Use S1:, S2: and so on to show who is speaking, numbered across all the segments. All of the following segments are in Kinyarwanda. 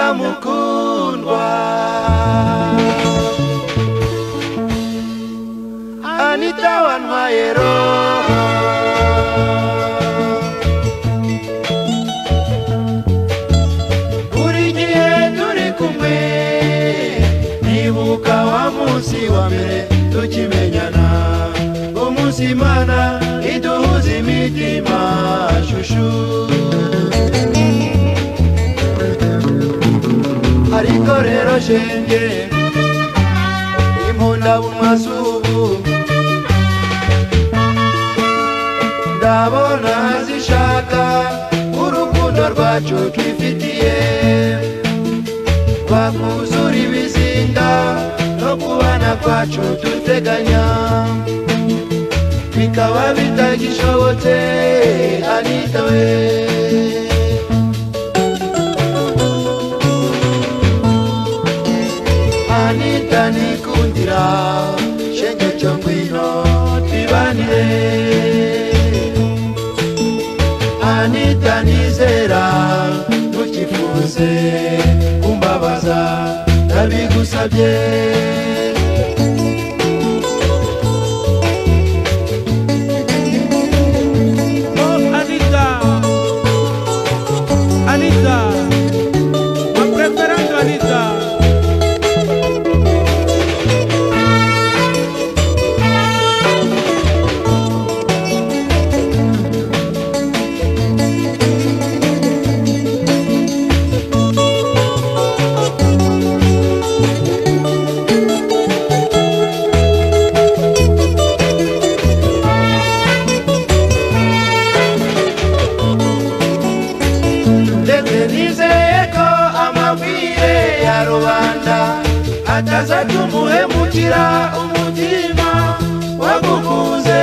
S1: Anita mukundwa, Anita wantwaye roho, buri gihe turi kumwe nibuka wa munsi wa mbere tukimenyana, umunsi Imana iduhuza imitima shushu. Ariko rero shenge impunda bumwasubu ndabona zishaka urukundo rwacu twifitiye rwakuzura ibizinga no kubana kwacu duteganya bikaba bitagishobotse. Anita we, Anita nikundira shenge cyo ngwino twibanire, Anita nizera ntukifuze kumbabaza ndabigusabye.
S2: Anita, ma preferendo Anita. Ataza tumuhemukira umutima wagukunze,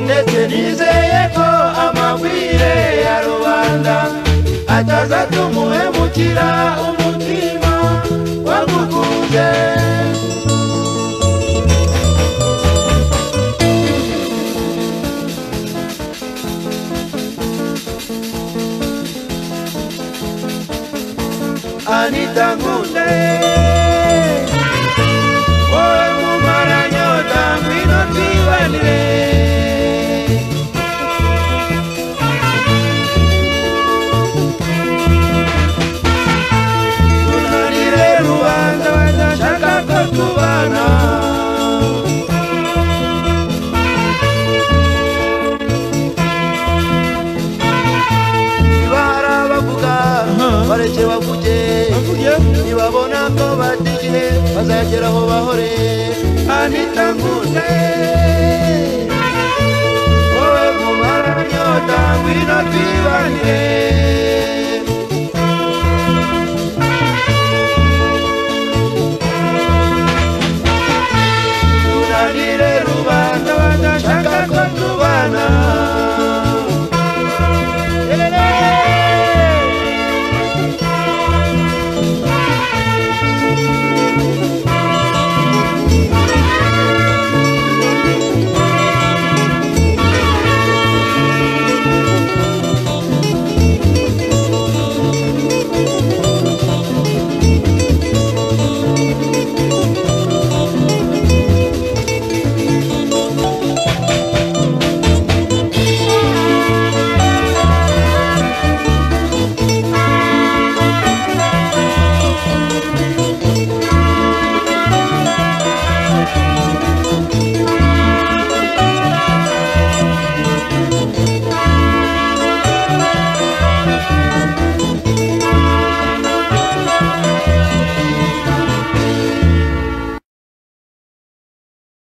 S2: ndetse nizeye ko amabwire ya rubanda ataza tumuhemukira umutima wagukunze. Anita nkunde, wowe mumaranyota ngwino twibanire, tunanire rubanda badashaka ko tubana. Ibara bavuga bareke bavuge, nibabona ko batigire bazageraho bahore. Anita nkunde, wowe mumaranyota ngwino twibanire.